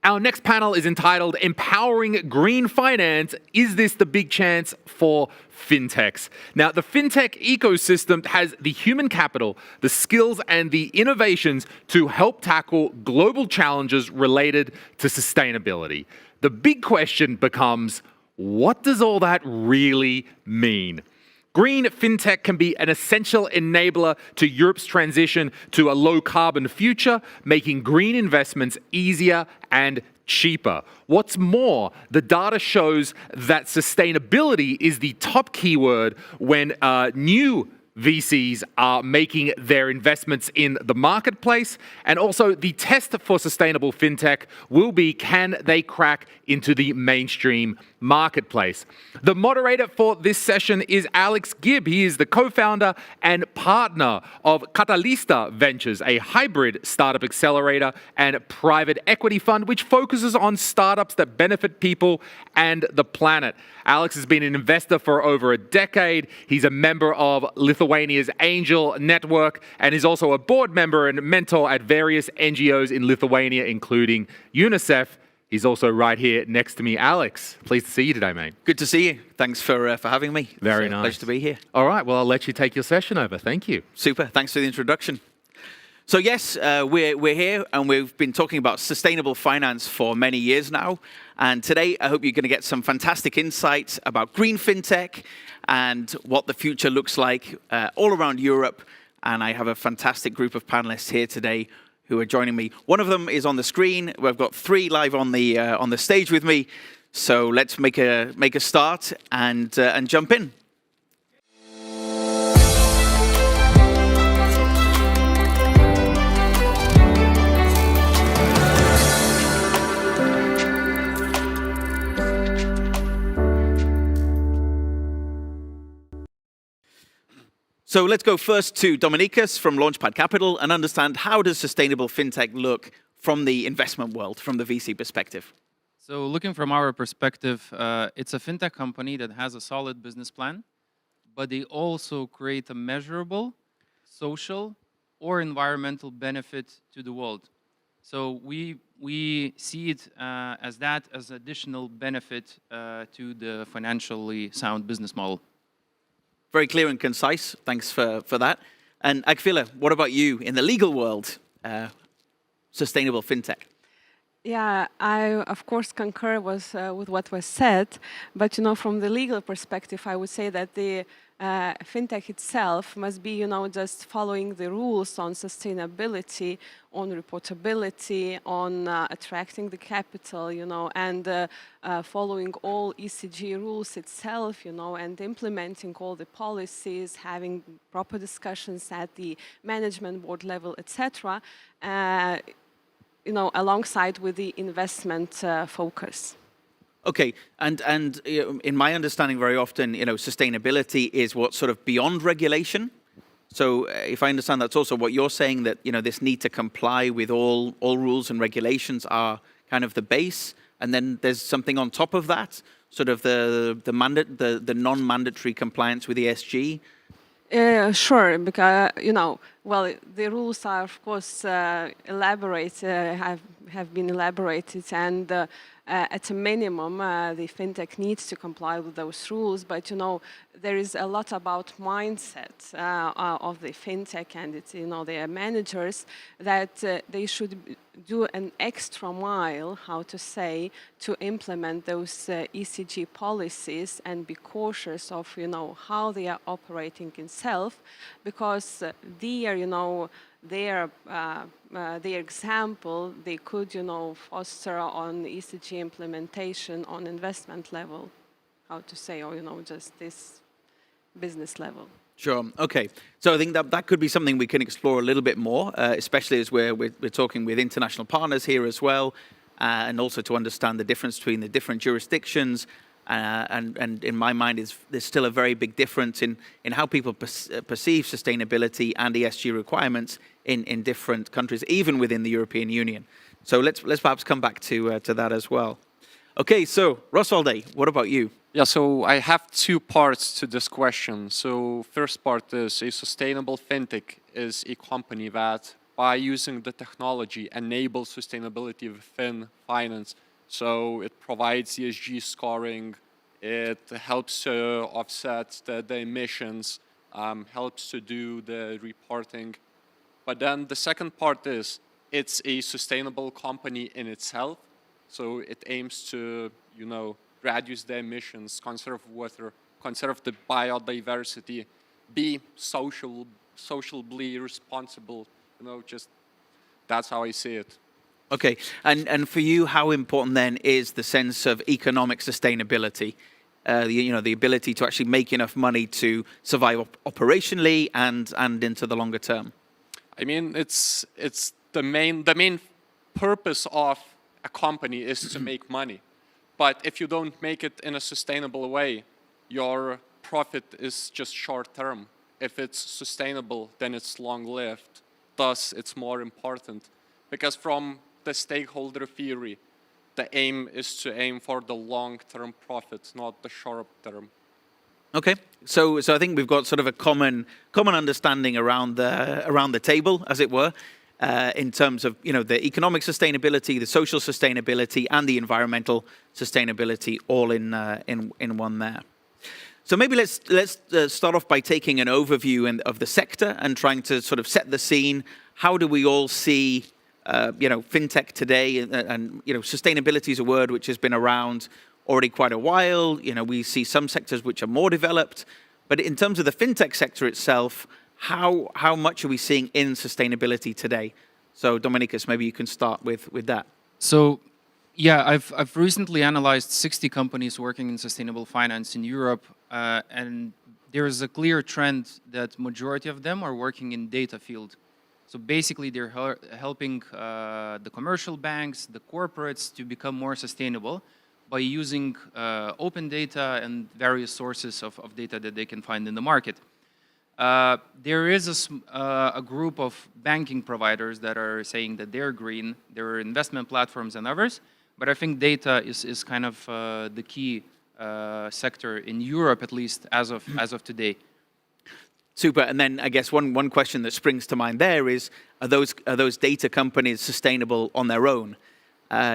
Our next panel is entitled Empowering Green Finance. Is this the big chance for Fintechs? Now, the Fintech ecosystem has the human capital, the skills, and the innovations to help tackle global challenges related to sustainability. The big question becomes, what does all that really mean? Green fintech can be an essential enabler to Europe's transition to a low-carbon future, making green investments easier and cheaper. What's more, the data shows that sustainability is the top keyword when new VCs are making their investments in the marketplace. And also, the test for sustainable fintech will be, can they crack into the mainstream marketplace? The moderator for this session is Alex Gibb. He is the co-founder and partner of Catalista Ventures, a hybrid startup accelerator and private equity fund which focuses on startups that benefit people and the planet. Alex has been an investor for over a decade. He's a member of Lithuania's Angel Network and is also a board member and mentor at various NGOs in Lithuania, including UNICEF. He's also right here next to me. Alex, pleased to see you today, mate. Good to see you. Thanks for having me. Very nice. Pleasure to be here. All right, well, I'll let you take your session over. Thank you. Super. Thanks for the introduction. So yes, we're here and we've been talking about sustainable finance for many years now. And today, I hope you're going to get some fantastic insights about green fintech and what the future looks like all around Europe. And I have a fantastic group of panelists here today who are joining me. One of them is on the screen. We've got 3 live on the stage with me. So let's make a start and jump in. So let's go first to Dominicus from Launchpad Capital and understand, how does sustainable fintech look from the investment world, from the VC perspective? So looking from our perspective, it's a fintech company that has a solid business plan, but they also create a measurable social or environmental benefit to the world. So we see it as additional benefit to the financially sound business model. Very clear and concise. Thanks for that. And Akvila, what about you in the legal world, sustainable fintech? Yeah, I of course concur with what was said, but from the legal perspective, I would say that the fintech itself must be, just following the rules on sustainability, on reportability, on attracting the capital, and following all ESG rules itself, and implementing all the policies, having proper discussions at the management board level, etc. Alongside with the investment focus. Okay, and in my understanding, very often, sustainability is what's sort of beyond regulation. So if I understand, that's also what you're saying, that this need to comply with all rules and regulations are kind of the base, and then there's something on top of that, sort of the non-mandatory compliance with ESG. Sure, because well, the rules are of course have been elaborated, and at a minimum, the fintech needs to comply with those rules. But there is a lot about mindset of the fintech and its their managers, that they should do an extra mile, how to say, to implement those ESG policies and be cautious of how they are operating itself, because their example, they could, foster on ESG implementation on investment level, how to say, or, just this business level. Sure. Okay. So I think that could be something we can explore a little bit more, especially as we're talking with international partners here as well, and also to understand the difference between the different jurisdictions. And in my mind, there's still a very big difference in how people perceive sustainability and ESG requirements in different countries, even within the European Union. So let's perhaps come back to that as well. Okay, so Roswalde, what about you? Yeah, so I have 2 parts to this question. So first part is, a sustainable fintech is a company that by using the technology, enable sustainability within finance. So it provides ESG scoring, it helps to offset the emissions, helps to do the reporting. But then the second part is it's a sustainable company in itself. So it aims to, reduce the emissions, conserve water, conserve the biodiversity, be socially responsible. Just that's how I see it. Okay, and for you, how important then is the sense of economic sustainability? The ability to actually make enough money to survive operationally and into the longer term. I mean, it's the main purpose of a company is to make money. But if you don't make it in a sustainable way, your profit is just short term. If it's sustainable, then it's long lived. Thus, it's more important. Because from the stakeholder theory, the aim is to aim for the long-term profit, not the short-term. Okay, so I think we've got sort of a common understanding around the table, as it were, in terms of the economic sustainability, the social sustainability, and the environmental sustainability, all in one there. So maybe let's start off by taking an overview of the sector and trying to sort of set the scene. How do we all see fintech today, and sustainability is a word which has been around already quite a while. We see some sectors which are more developed, but in terms of the fintech sector itself, how much are we seeing in sustainability today? So Dominicus, maybe you can start with that. So, yeah, I've recently analyzed 60 companies working in sustainable finance in Europe, and there is a clear trend that majority of them are working in data field. So basically, they're helping the commercial banks, the corporates to become more sustainable by using open data and various sources of data that they can find in the market. There is a group of banking providers that are saying that they're green. There are investment platforms and others, but I think data is kind of the key sector in Europe, at least as of today. Super. And then I guess one question that springs to mind there is, are those data companies sustainable on their own,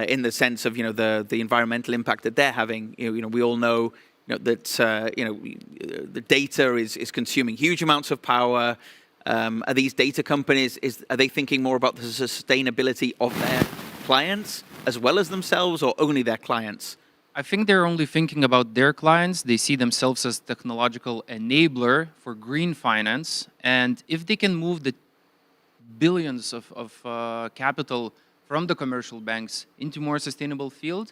in the sense of the environmental impact that they're having? We all know that the data is consuming huge amounts of power. Are these data companies, are they thinking more about the sustainability of their clients as well as themselves, or only their clients? I think they're only thinking about their clients. They see themselves as technological enabler for green finance. And if they can move the billions of capital from the commercial banks into more sustainable field,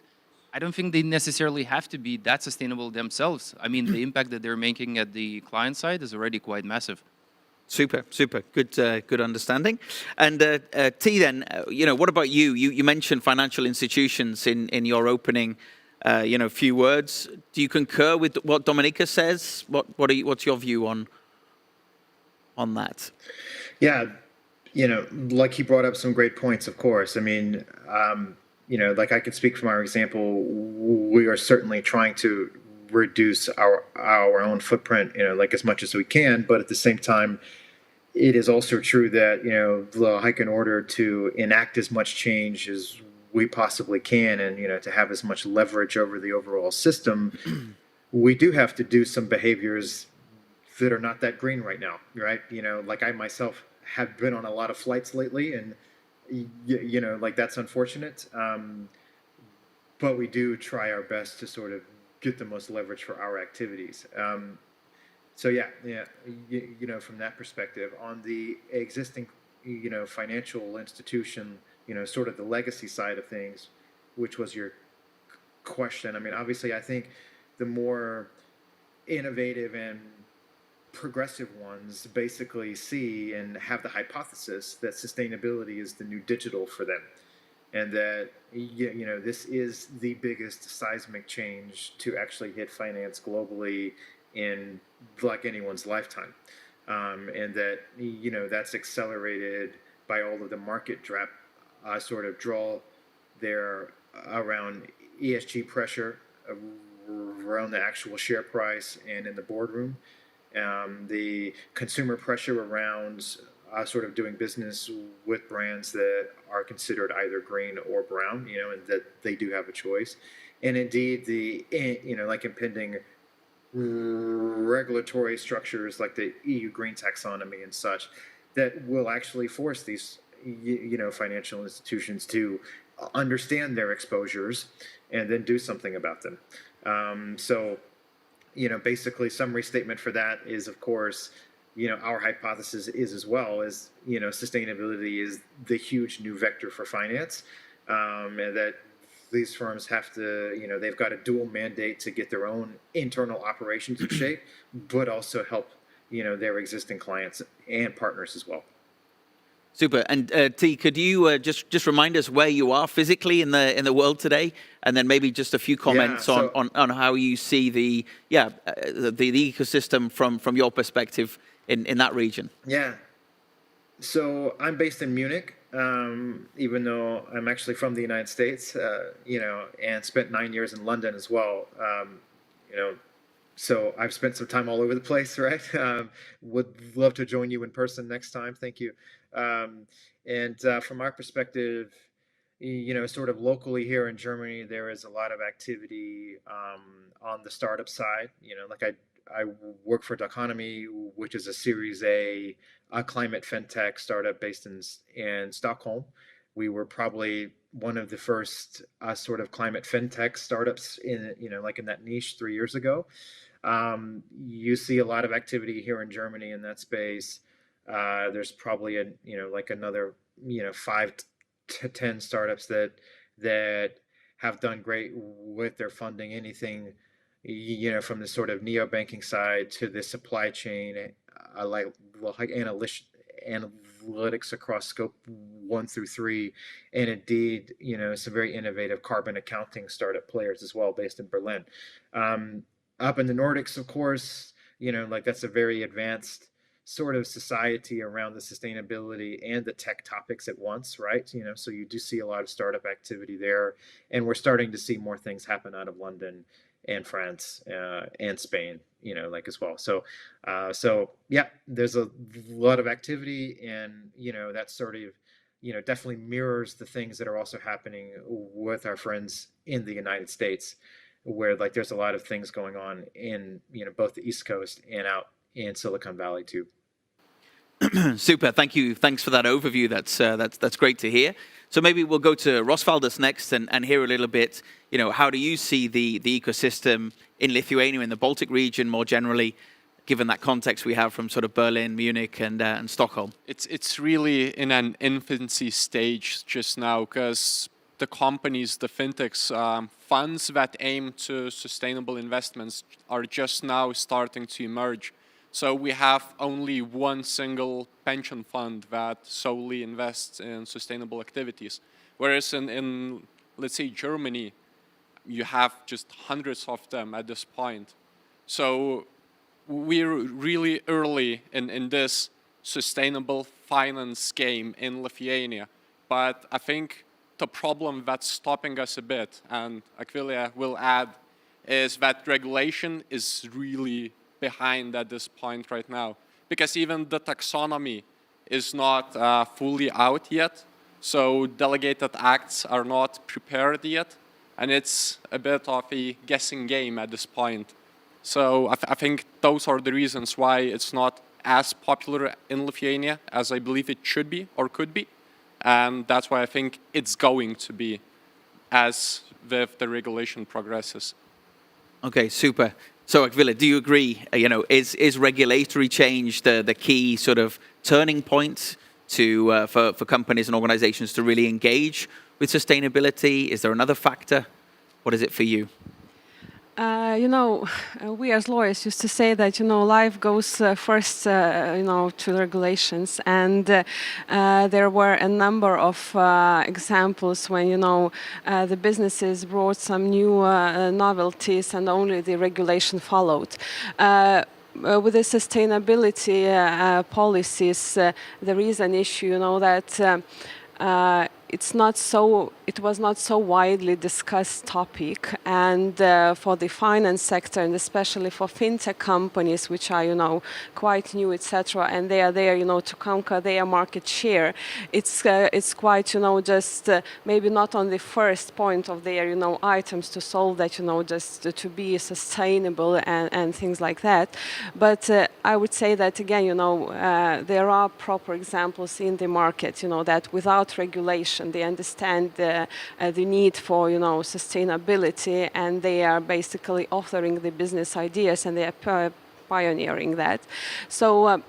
I don't think they necessarily have to be that sustainable themselves. I mean, the impact that they're making at the client side is already quite massive. Super. Good understanding. And T, then, what about you? You mentioned financial institutions in your opening few words. Do you concur with what Dominica says? What's your view on that? Yeah, like he brought up some great points, of course. I mean, like I could speak from our example, we are certainly trying to reduce our own footprint, like as much as we can, but at the same time, it is also true that, like in order to enact as much change as we possibly can, and to have as much leverage over the overall system, we do have to do some behaviors that are not that green right now, right? Like I myself have been on a lot of flights lately, and like that's unfortunate. But we do try our best to sort of get the most leverage for our activities. So yeah, from that perspective, on the existing, financial institution, sort of the legacy side of things, which was your question. I mean, obviously, I think the more innovative and progressive ones basically see and have the hypothesis that sustainability is the new digital for them, and that this is the biggest seismic change to actually hit finance globally in like anyone's lifetime, and that that's accelerated by all of the market sort of draw there around ESG pressure around the actual share price and in the boardroom, the consumer pressure around sort of doing business with brands that are considered either green or brown, and that they do have a choice. And indeed, like impending regulatory structures like the EU green taxonomy and such that will actually force these, financial institutions to understand their exposures and then do something about them. So, basically, summary statement for that is, of course, our hypothesis is as well as, sustainability is the huge new vector for finance, and that these firms have to, they've got a dual mandate to get their own internal operations in shape, but also help, their existing clients and partners as well. Super. And T, could you just remind us where you are physically in the world today, and then maybe just a few comments on how you see the ecosystem from your perspective in that region? Yeah. So I'm based in Munich, even though I'm actually from the United States, and spent 9 years in London as well. So I've spent some time all over the place, right? Would love to join you in person next time. Thank you. And from our perspective, sort of locally here in Germany, there is a lot of activity on the startup side. Like I work for Doconomy, which is a Series A climate fintech startup based in Stockholm. We were probably one of the first sort of climate fintech startups in in that niche 3 years ago. You see a lot of activity here in Germany in that space. There's probably another 5 to 10 startups that have done great with their funding. Anything from the sort of neo-banking side to the supply chain, like analytics across scope 1 through 3, and indeed, some very innovative carbon accounting startup players as well, based in Berlin. Up in the Nordics, of course, that's a very advanced sort of society around the sustainability and the tech topics at once, right? So you do see a lot of startup activity there, and we're starting to see more things happen out of London and France and Spain, as well. So yeah, there's a lot of activity, and that sort of definitely mirrors the things that are also happening with our friends in the United States, where there's a lot of things going on in both the East Coast and out in Silicon Valley too. Super, thank you. Thanks for that overview. That's great to hear. So maybe we'll go to Rosvaldas next and hear a little bit. How do you see the ecosystem in Lithuania, in the Baltic region more generally, given that context we have from sort of Berlin, Munich, and Stockholm? It's really in an infancy stage just now, because the companies, the fintechs, funds that aim to sustainable investments are just now starting to emerge. So we have only one single pension fund that solely invests in sustainable activities. Whereas in let's say, Germany, you have just hundreds of them at this point. So we're really early in this sustainable finance game in Lithuania. But I think the problem that's stopping us a bit, and Akvilija will add, is that regulation is really behind at this point right now. Because even the taxonomy is not fully out yet. So delegated acts are not prepared yet. And it's a bit of a guessing game at this point. So I think those are the reasons why it's not as popular in Lithuania as I believe it should be or could be. And that's why I think it's going to be as the regulation progresses. Okay, super. So Akvilija, do you agree? Is regulatory change the key sort of turning point for companies and organizations to really engage with sustainability? Is there another factor? What is it for you? We as lawyers used to say that, life goes first, to regulations. And there were a number of examples when, the businesses brought some new novelties and only the regulation followed. With the sustainability policies, there is an issue, that it was not so widely discussed topic, and for the finance sector, and especially for fintech companies, which are quite new, etc., and they are there to conquer their market share. It's quite just maybe not on the first point of their items to solve that just to be sustainable and things like that. But I would say that again there are proper examples in the market that without regulation they understand the need for sustainability, and they are basically authoring the business ideas, and they are pioneering that. So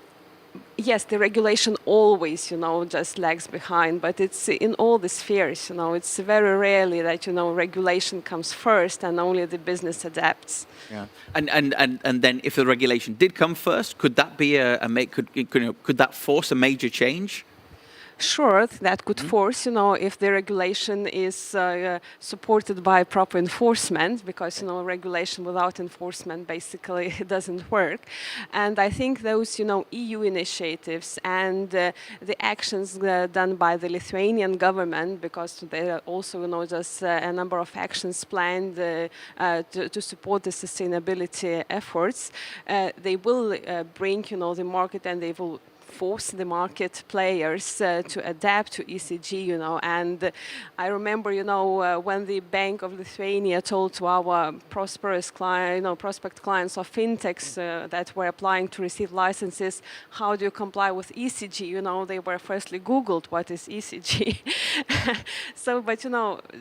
yes, the regulation always just lags behind, but it's in all the spheres. It's very rarely that regulation comes first and only the business adapts. Yeah, and then if the regulation did come first, could that be could that force a major change? Sure, that could force, if the regulation is supported by proper enforcement, because, regulation without enforcement basically doesn't work. And I think those, EU initiatives and the actions done by the Lithuanian government, because there are also, just a number of actions planned to support the sustainability efforts, they will bring, the market, and they will force the market players to adapt to ECG, and I remember, when the Bank of Lithuania told to our prosperous prospect clients of Fintechs that were applying to receive licenses, how do you comply with ECG? They were firstly Googled, what is ECG? So, but,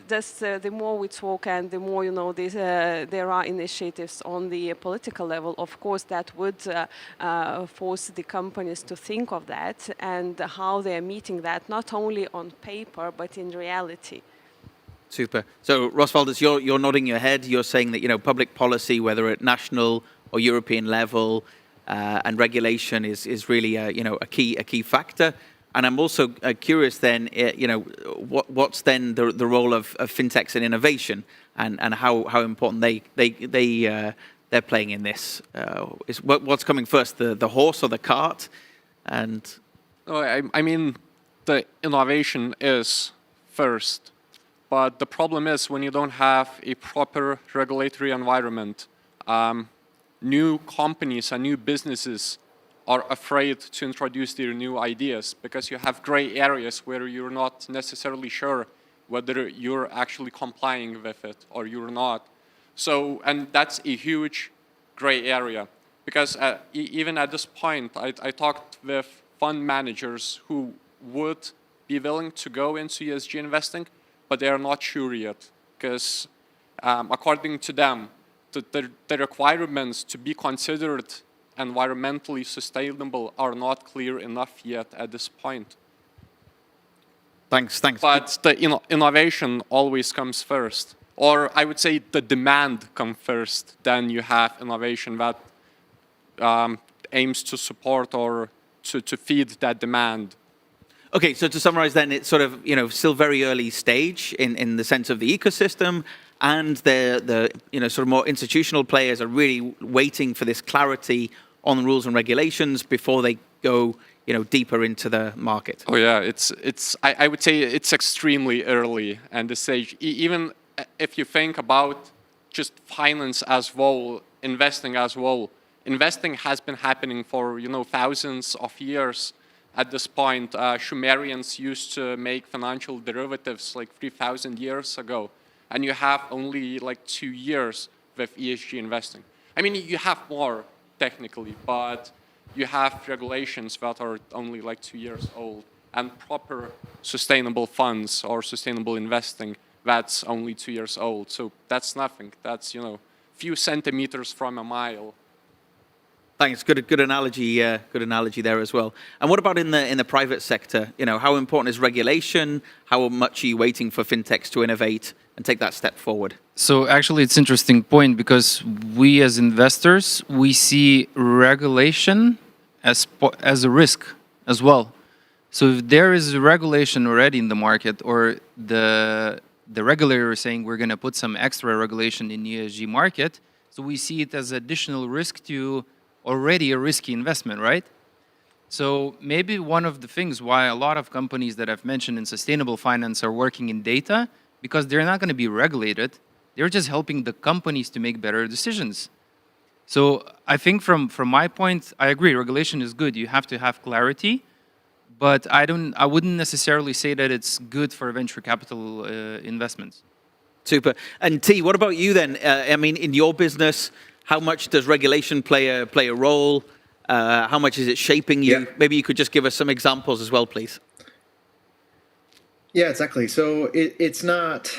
just the more we talk and the more, there are initiatives on the political level, of course, that would force the companies to think of that and how they are meeting that, not only on paper but in reality. Super. So, Rosvaldis, you're nodding your head. You're saying that public policy, whether at national or European level, and regulation is really a key factor. And I'm also curious then, what's then the role of fintechs in innovation, and how important they're playing in this. What's coming first, the horse or the cart? And I mean, the innovation is first, but the problem is when you don't have a proper regulatory environment, new companies and new businesses are afraid to introduce their new ideas because you have gray areas where you're not necessarily sure whether you're actually complying with it or you're not. So, and that's a huge gray area. Because even at this point, I talked with fund managers who would be willing to go into ESG investing, but they are not sure yet. Because according to them, the requirements to be considered environmentally sustainable are not clear enough yet at this point. Thanks. But the innovation always comes first. Or I would say the demand comes first, then you have innovation that aims to support or to feed that demand. Okay, so to summarize then, it's sort of, still very early stage in the sense of the ecosystem, and the sort of more institutional players are really waiting for this clarity on the rules and regulations before they go, deeper into the market. Oh yeah, I would say it's extremely early and the stage. Even if you think about just finance as well, investing as well, investing has been happening for thousands of years at this point. Sumerians used to make financial derivatives like 3,000 years ago, and you have only like 2 years with ESG investing. I mean, you have more technically, but you have regulations that are only like 2 years old, and proper sustainable funds or sustainable investing that's only 2 years old. So that's nothing. That's few centimeters from a mile. Thanks. Good analogy. Good analogy there as well. And what about in the private sector? How important is regulation? How much are you waiting for fintechs to innovate and take that step forward? So actually, it's an interesting point because we as investors, we see regulation as a risk as well. So if there is regulation already in the market, or the regulator is saying we're going to put some extra regulation in the ESG market, so we see it as additional risk to already a risky investment, right? So maybe one of the things why a lot of companies that I've mentioned in sustainable finance are working in data, because they're not going to be regulated. They're just helping the companies to make better decisions. So I think from my point, I agree. Regulation is good. You have to have clarity, but I wouldn't necessarily say that it's good for venture capital investments. Super. And T, what about you then? I mean, in your business, how much does regulation play a role? How much is it shaping you? Yeah. Maybe you could just give us some examples as well, please. Yeah, exactly. So it's not,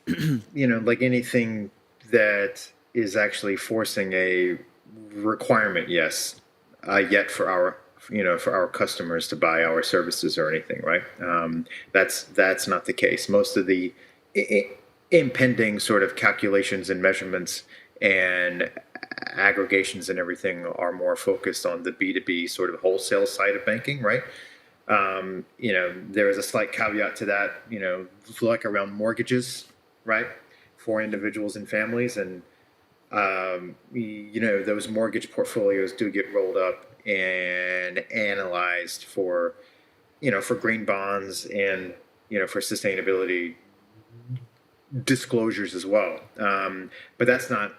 like anything that is actually forcing a requirement, yes, yet for our customers to buy our services or anything, right? That's not the case. Most of the impending sort of calculations and measurements and aggregations and everything are more focused on the B2B sort of wholesale side of banking, right? There is a slight caveat to that, like around mortgages, right, for individuals and families. And, those mortgage portfolios do get rolled up and analyzed for green bonds and, for sustainability disclosures as well. But that's not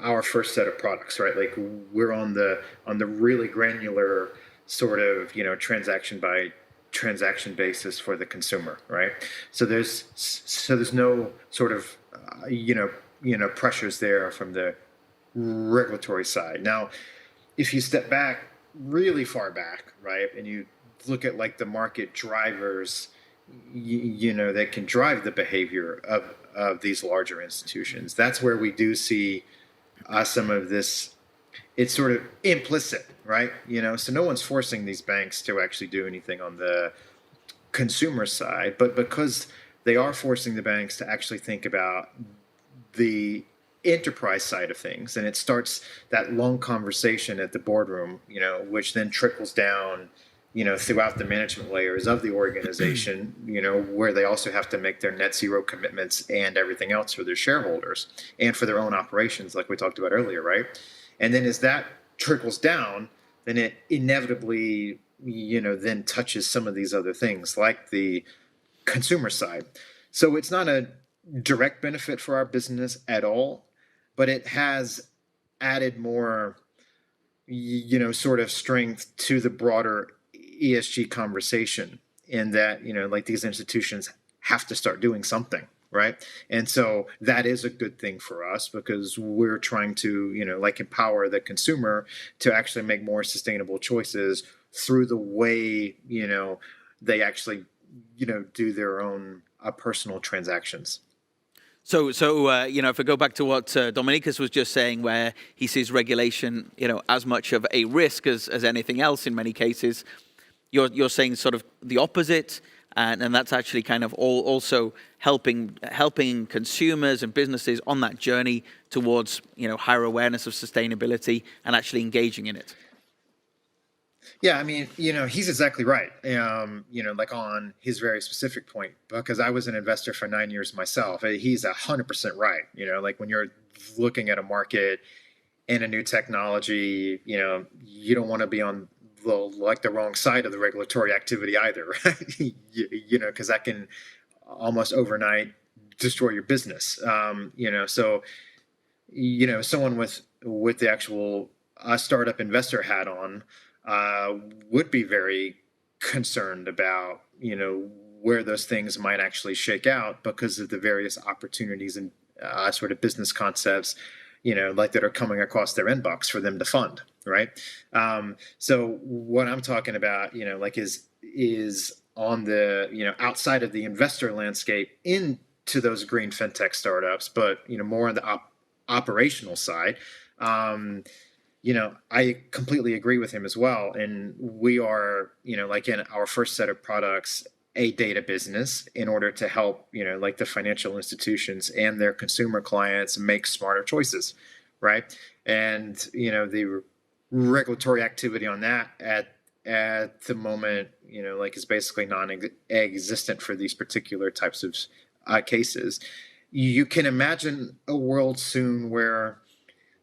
our first set of products, right? Like we're on the really granular sort of transaction by transaction basis for the consumer, right? So there's no sort of pressures there from the regulatory side. Now, if you step back really far back, right, and you look at like the market drivers, that can drive the behavior of these larger institutions, that's where we do see some of this. It's sort of implicit, right? So no one's forcing these banks to actually do anything on the consumer side, but because they are forcing the banks to actually think about the enterprise side of things, and it starts that long conversation at the boardroom, which then trickles down, throughout the management layers of the organization, where they also have to make their net zero commitments and everything else for their shareholders and for their own operations, like we talked about earlier, right? And then as that trickles down, then it inevitably, then touches some of these other things like the consumer side. So it's not a direct benefit for our business at all, but it has added more, sort of strength to the broader ESG conversation, in that, like these institutions have to start doing something, right? And so that is a good thing for us because we're trying to, like empower the consumer to actually make more sustainable choices through the way, they actually, do their own personal transactions. So if I go back to what Dominicus was just saying, where he sees regulation, as much of a risk as anything else in many cases, you're saying sort of the opposite, and that's actually kind of also helping consumers and businesses on that journey towards higher awareness of sustainability and actually engaging in it. Yeah, I mean, he's exactly right. Like on his very specific point, because I was an investor for 9 years myself. He's 100% right. Like when you're looking at a market and a new technology, you don't want to be on the wrong side of the regulatory activity either, right? Because that can almost overnight destroy your business. So someone with the actual startup investor hat on would be very concerned about where those things might actually shake out because of the various opportunities and sort of business concepts like that are coming across their inbox for them to fund, right? So what I'm talking about like is on the outside of the investor landscape into those green fintech startups, but more on the operational side. I completely agree with him as well. And we are, like in our first set of products, a data business in order to help, like the financial institutions and their consumer clients make smarter choices, right? And, the regulatory activity on that at the moment, like is basically non-existent for these particular types of cases. You can imagine a world soon where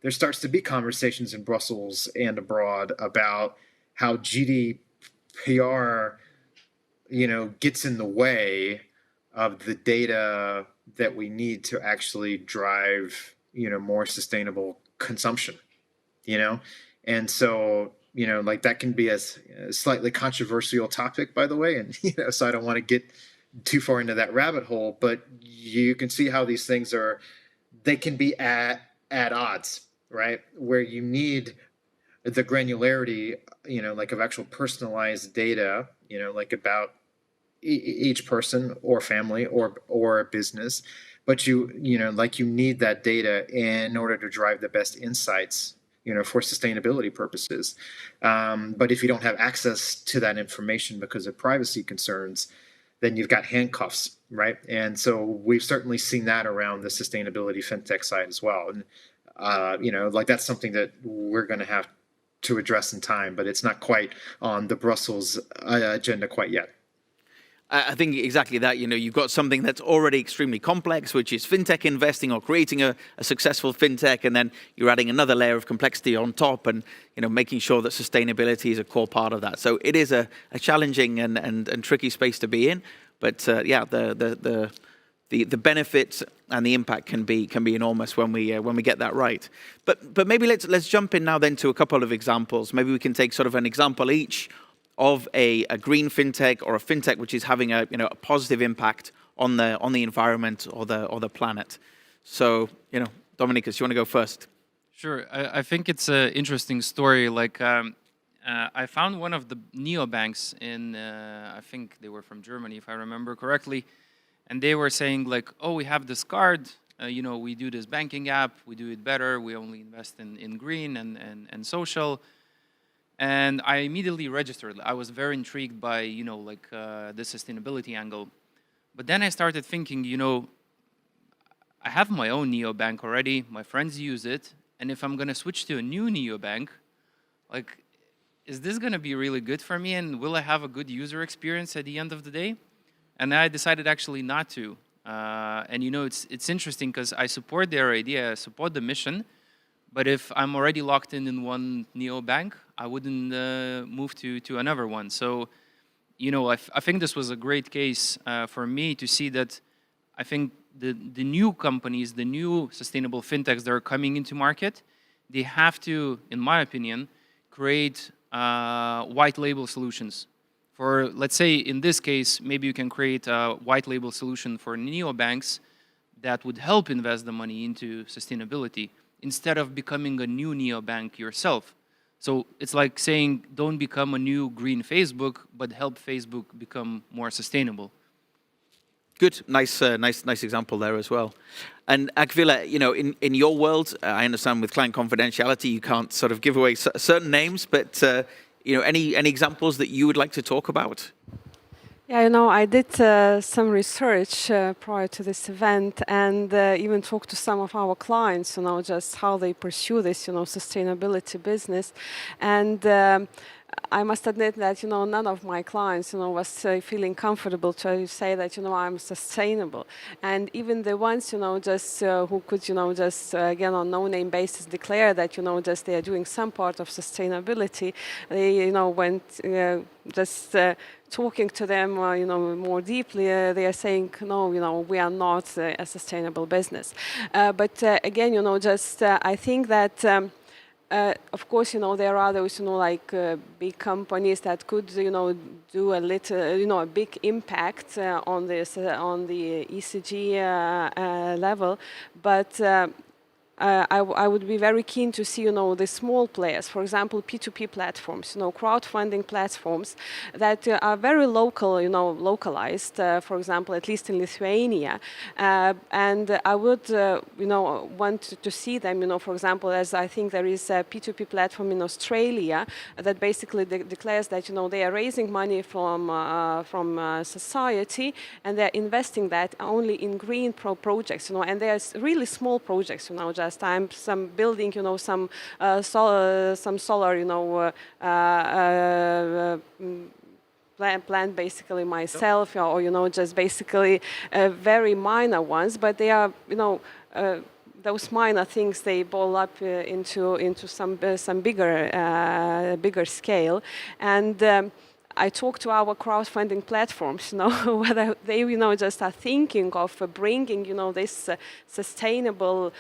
there starts to be conversations in Brussels and abroad about how GDPR, gets in the way of the data that we need to actually drive, more sustainable consumption, and so, like that can be a slightly controversial topic, by the way, and so I don't want to get too far into that rabbit hole, but you can see how these things they can be at odds, right? Where you need the granularity, like of actual personalized data, like about each person or family or a business, but like you need that data in order to drive the best insights, for sustainability purposes. But if you don't have access to that information because of privacy concerns, then you've got handcuffs, right? And so we've certainly seen that around the sustainability fintech side as well. And like that's something that we're going to have to address in time, but it's not quite on the Brussels agenda quite yet. I think exactly that. You've got something that's already extremely complex, which is fintech investing or creating a successful fintech, and then you're adding another layer of complexity on top, and making sure that sustainability is a core part of that. So it is a challenging and tricky space to be in, but yeah, the benefits and the impact can be enormous when we get that right. But maybe let's jump in now then to a couple of examples. Maybe we can take sort of an example each of a green fintech or a fintech which is having a positive impact on the environment or the planet. So Dominicus, you want to go first? Sure. I think it's an interesting story. Like I found one of the neobanks in I think they were from Germany, if I remember correctly, and they were saying like, oh, we have this card. We do this banking app. We do it better. We only invest in green and social. And I immediately registered. I was very intrigued by, the sustainability angle. But then I started thinking, I have my own neobank already. My friends use it. And if I'm going to switch to a new neobank, like, is this going to be really good for me? And will I have a good user experience at the end of the day? And I decided actually not to. And, it's interesting because I support their idea. I support the mission. But if I'm already locked in one neobank, I wouldn't move to another one. So, I think this was a great case for me to see that I think the new companies, the new sustainable fintechs that are coming into market, they have to, in my opinion, create white label solutions. For, let's say, in this case, maybe you can create a white label solution for neobanks that would help invest the money into sustainability, instead of becoming a new neobank yourself. So it's like saying, don't become a new green Facebook, but help Facebook become more sustainable. Good, nice example there as well. And Akvila, in your world, I understand with client confidentiality, you can't sort of give away certain names, but any examples that you would like to talk about? Yeah, I did some research prior to this event, and even talked to some of our clients, just how they pursue this, sustainability business. And I must admit that, none of my clients, was feeling comfortable to say that, I'm sustainable. And even the ones, just who could, just again on no-name basis declare that, just they are doing some part of sustainability, they, went just talking to them, more deeply, they are saying, no, we are not a sustainable business. But again, just I think that. Of course, there are those, like big companies that could, do a little, a big impact on this, on the ESG level, but. I would be very keen to see, the small players, for example, P2P platforms, crowdfunding platforms that are very local, localized, for example, at least in Lithuania. And I would, want to see them, for example, as I think there is a P2P platform in Australia that basically declares that, they are raising money from society, and they're investing that only in green projects, and there's really small projects, just I'm some building, some solar, plant basically myself, or just basically very minor ones, but they are those minor things, they boil up into some bigger scale. And I talk to our crowdfunding platforms, whether they, just are thinking of bringing, this sustainable,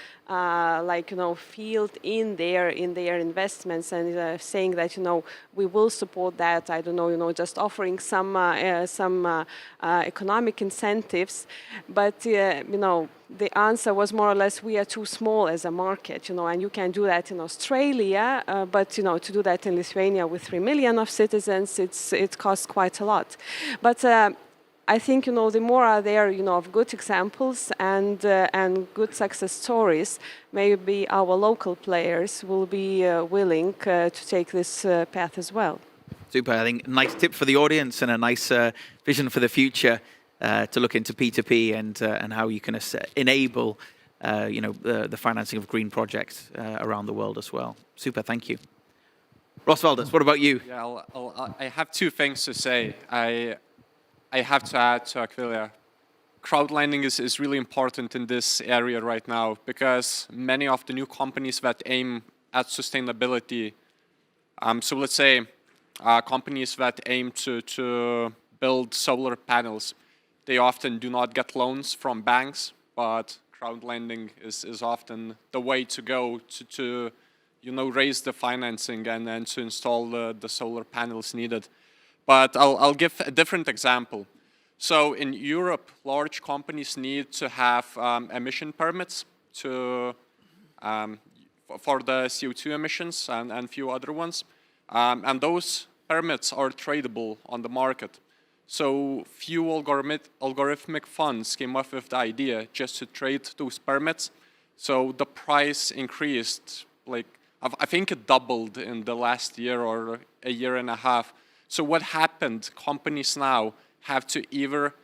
field in their investments, and saying that, we will support that. I don't know, just offering some economic incentives, but the answer was more or less, we are too small as a market, and you can do that in Australia, but to do that in Lithuania with 3 million of citizens, it costs quite a lot. But I think the more are there of good examples and good success stories, maybe our local players will be willing to take this path as well. Super. I think a nice tip for the audience and a nice vision for the future to look into P2P and how you can enable the financing of green projects around the world as well. Super. Thank you. Rosvaldas, what about you? Yeah, I have two things to say. I have to add to Aquilia. Crowdlending is really important in this area right now, because many of the new companies that aim at sustainability, so let's say companies that aim to build solar panels, they often do not get loans from banks, but crowdlending is often the way to go to raise the financing and then to install the solar panels needed. But I'll give a different example. So in Europe, large companies need to have emission permits for the CO2 emissions and a few other ones. And those permits are tradable on the market. So few algorithmic funds came up with the idea just to trade those permits. So the price increased, I think it doubled in the last year or a year and a half. So what happened? Companies now have to either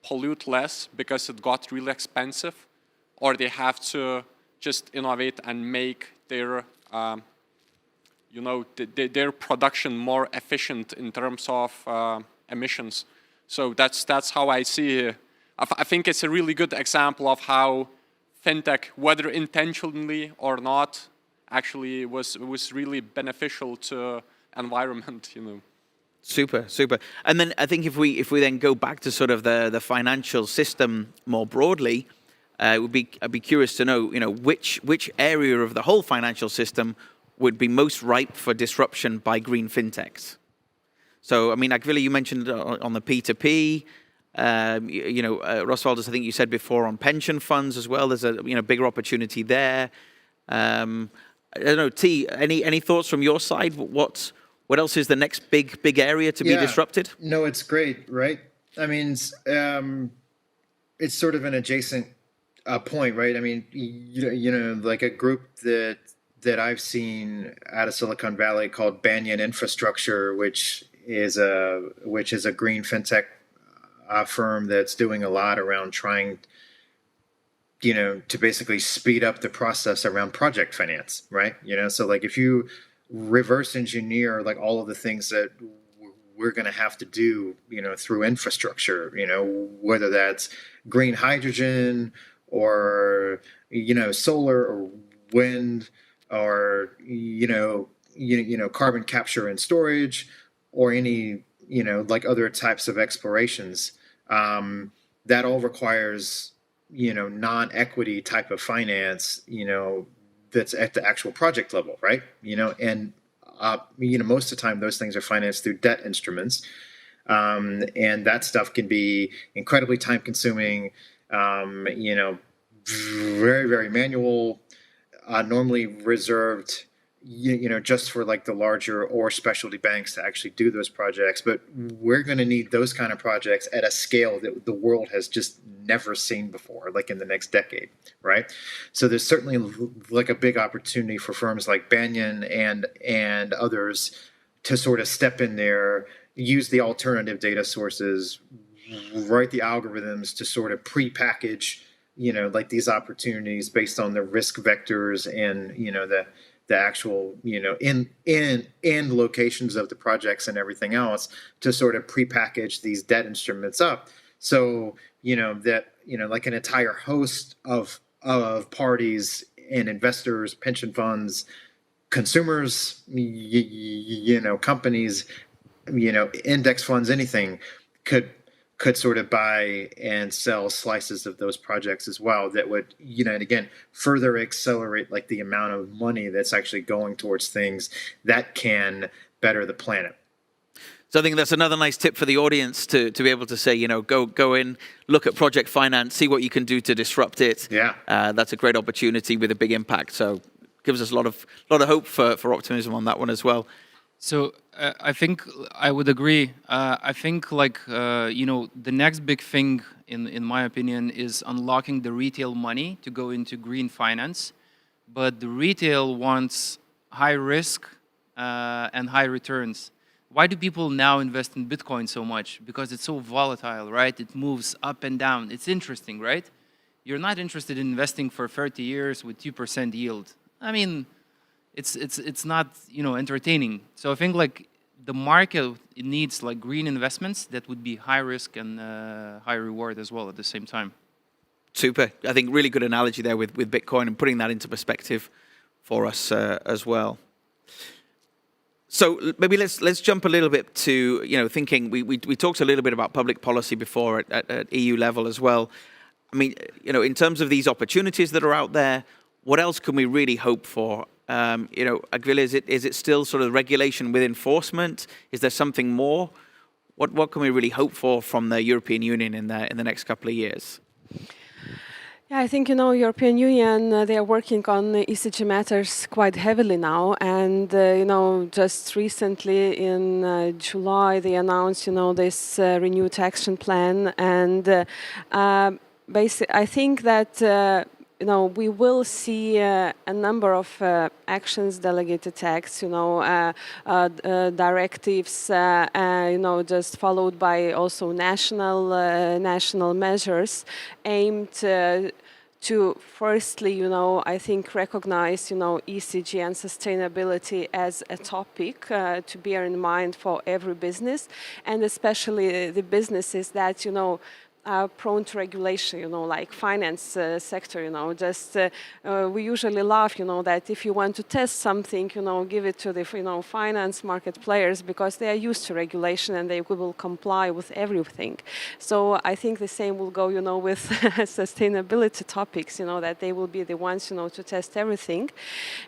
pollute less because it got really expensive, or they have to just innovate and make their their production more efficient in terms of emissions. So that's how I see it. I think it's a really good example of how fintech, whether intentionally or not, actually was really beneficial to environment. Super, super. And then I think if we then go back to sort of the financial system more broadly, I'd be curious to know, which area of the whole financial system would be most ripe for disruption by green fintechs. So, I mean, Akvila, you mentioned on the P2P, Rosvaldas, I think you said before on pension funds as well. There's a bigger opportunity there. I don't know, T, any thoughts from your side? What else is the next big area to be disrupted? No, it's great, right? I mean, it's sort of an adjacent point, right? I mean, like a group that I've seen out of Silicon Valley called Banyan Infrastructure, which is a green fintech firm that's doing a lot around trying, to basically speed up the process around project finance, right? So like if you reverse engineer like all of the things that we're going to have to do, through infrastructure, whether that's green hydrogen or, solar or wind or, carbon capture and storage or any, like other types of explorations, that all requires, non-equity type of finance, that's at the actual project level, right? And most of the time those things are financed through debt instruments, and that stuff can be incredibly time-consuming, very, very manual, normally reserved, just for like the larger or specialty banks to actually do those projects. But we're going to need those kind of projects at a scale that the world has just never seen before, like in the next decade, right? So there's certainly like a big opportunity for firms like Banyan and others to sort of step in there, use the alternative data sources, write the algorithms to sort of pre-package, like these opportunities based on the risk vectors and, the actual, in locations of the projects and everything else to sort of prepackage these debt instruments up. So, like an entire host of of parties and investors, pension funds, consumers, companies, index funds, anything could sort of buy and sell slices of those projects as well that would, and again, further accelerate like the amount of money that's actually going towards things that can better the planet. So I think that's another nice tip for the audience to be able to say, go in, look at project finance, see what you can do to disrupt it. Yeah. That's a great opportunity with a big impact. So gives us a lot of hope for optimism on that one as well. So I think I would agree. I think the next big thing, in my opinion, is unlocking the retail money to go into green finance. But the retail wants high risk and high returns. Why do people now invest in Bitcoin so much? Because it's so volatile, right? It moves up and down. It's interesting, right? You're not interested in investing for 30 years with 2% yield. I mean, it's not entertaining. So I think like the market needs like green investments that would be high risk and high reward as well at the same time. Super. I think really good analogy there with Bitcoin and putting that into perspective for us as well. So maybe let's jump a little bit to thinking. We talked a little bit about public policy before at EU level as well. I mean, in terms of these opportunities that are out there, what else can we really hope for? Agvila, is it still sort of regulation with enforcement? Is there something more? What can we really hope for from the European Union in the next couple of years? Yeah, I think, European Union, they are working on ECG matters quite heavily now. And, just recently in July, they announced, this renewed action plan. And basically, I think that, we will see a number of actions, delegated acts, directives, just followed by also national measures aimed to firstly, I think recognize, ECG and sustainability as a topic to bear in mind for every business, and especially the businesses that, are prone to regulation, like finance sector, we usually laugh, that if you want to test something, give it to the, finance market players because they are used to regulation and they will comply with everything. So I think the same will go, with sustainability topics, that they will be the ones, to test everything.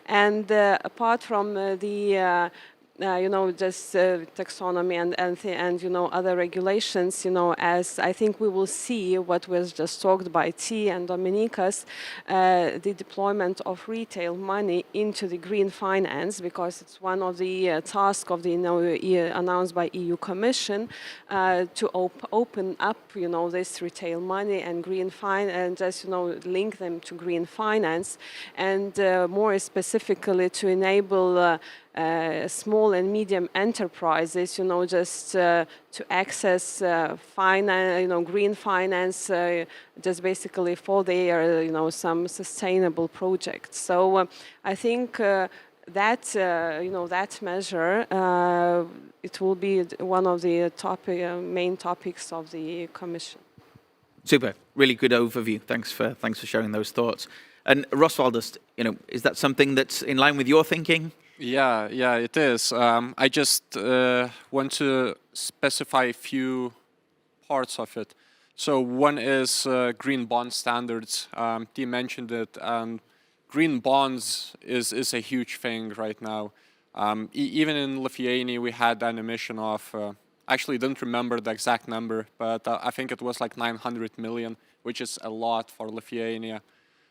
And apart from the just taxonomy and other regulations, as I think we will see what was just talked by T and Dominikas, the deployment of retail money into the green finance, because it's one of the tasks of the announced by EU Commission to open up, this retail money and green finance, and just link them to green finance, and more specifically to enable small and medium enterprises, just to access green finance, just basically for their, some sustainable projects. So I think that that measure, it will be one of the main topics of the Commission. Super, really good overview. Thanks for sharing those thoughts. And Roswaldus, is that something that's in line with your thinking? Yeah, it is. I just want to specify a few parts of it. So one is green bond standards. T mentioned it, and green bonds is a huge thing right now. Even in Lithuania, we had an emission of, actually don't remember the exact number, but I think it was like 900 million, which is a lot for Lithuania.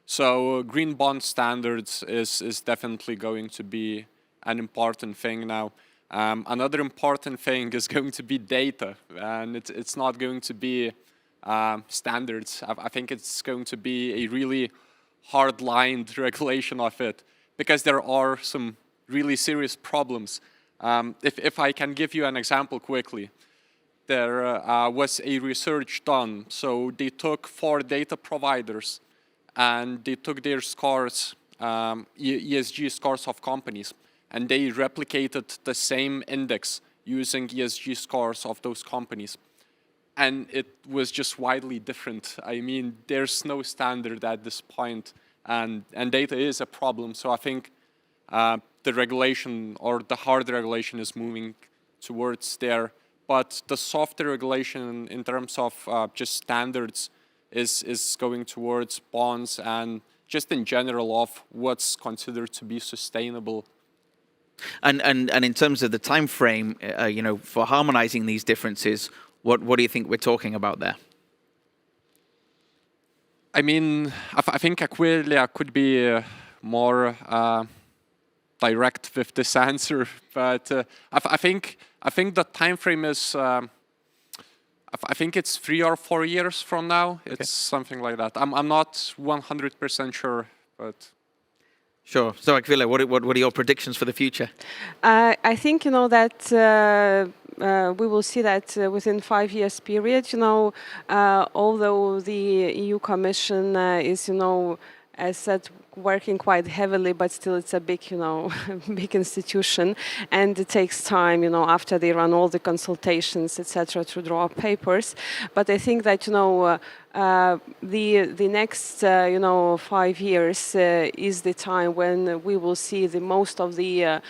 So green bond standards is definitely going to be an important thing now. Another important thing is going to be data, and it's not going to be standards. I think it's going to be a really hard-lined regulation of it, because there are some really serious problems. If I can give you an example quickly, there was a research done. So they took 4 data providers, and they took their scores, ESG scores of companies, and they replicated the same index using ESG scores of those companies. and it was just widely different. I mean, there's no standard at this point, and data is a problem. So I think the regulation or the hard regulation is moving towards there. But the softer regulation in terms of just standards is going towards bonds and just in general of what's considered to be sustainable. And in terms of the time frame, for harmonizing these differences, what do you think we're talking about there? I mean, I think Aquilia could be more direct with this answer, but I think the time frame is. I think it's 3 or 4 years from now. Okay. It's something like that. I'm not 100% sure, but. Sure. So, Akvila, what are your predictions for the future? I think that we will see that within 5 years period. Although the EU Commission is as said, working quite heavily, but still it's a big, big institution, and it takes time, after they run all the consultations, etc., to draw up papers. But I think that, the next, 5 years is the time when we will see the most of the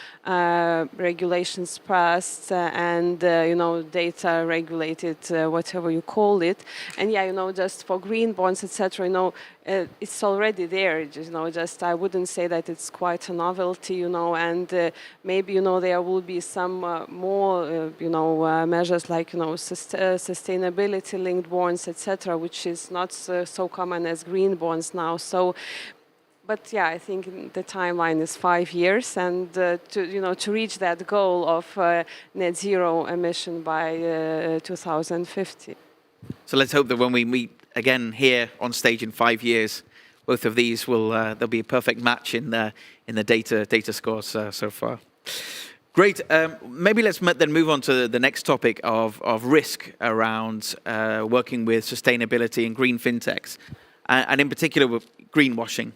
regulations passed and, data regulated, whatever you call it. And yeah, just for green bonds, etc., it's already there. Just I wouldn't say that it's quite a novelty, and maybe, there will be some more, measures like, sustainability-linked bonds, etc., which is not so common as green bonds now. So, but yeah, I think the timeline is 5 years, and to reach that goal of net zero emission by 2050. So let's hope that when we meet again here on stage in 5 years, both of these will there'll be a perfect match in the data scores so far. Great. Maybe let's then move on to the next topic of risk around working with sustainability and green fintechs, and in particular with greenwashing.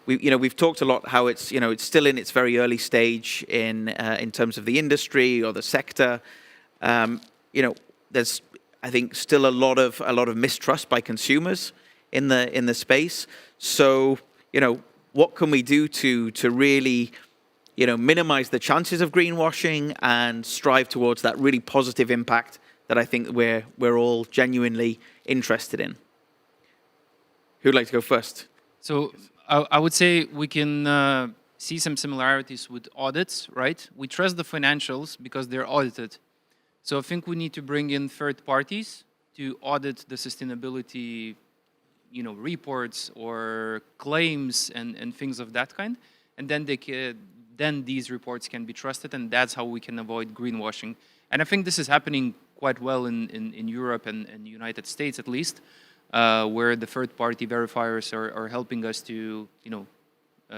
We've talked a lot how it's still in its very early stage in terms of the industry or the sector. There's I think still a lot of mistrust by consumers in the space. So what can we do to really minimize the chances of greenwashing and strive towards that really positive impact that I think we're all genuinely interested in? Who'd like to go first? So I would say we can see some similarities with audits, right? We trust the financials because they're audited. So I think we need to bring in third parties to audit the sustainability, reports or claims and things of that kind, and then these reports can be trusted, and that's how we can avoid greenwashing. And I think this is happening quite well in Europe and the United States, at least, where the third-party verifiers are helping us to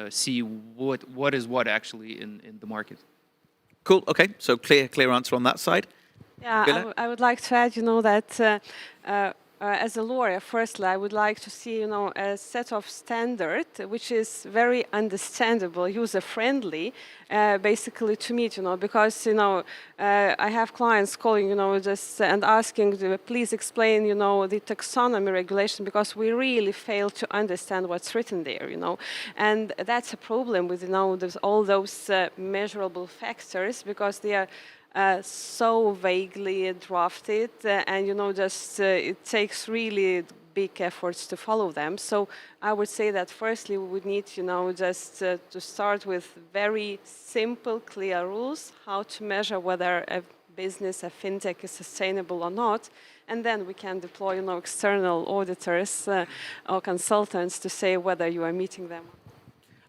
see what is what actually in the market. Cool. Okay. So clear answer on that side. Yeah, I would like to add, that as a lawyer, firstly, I would like to see, a set of standard which is very understandable, user-friendly, basically to meet, because, I have clients calling, just and asking, please explain, the taxonomy regulation, because we really fail to understand what's written there, and that's a problem with, there's all those measurable factors, because they are so vaguely drafted, and it takes really big efforts to follow them. So I would say that firstly we would need, just to start with very simple, clear rules how to measure whether a business, a fintech, is sustainable or not, and then we can deploy, external auditors or consultants to say whether you are meeting them.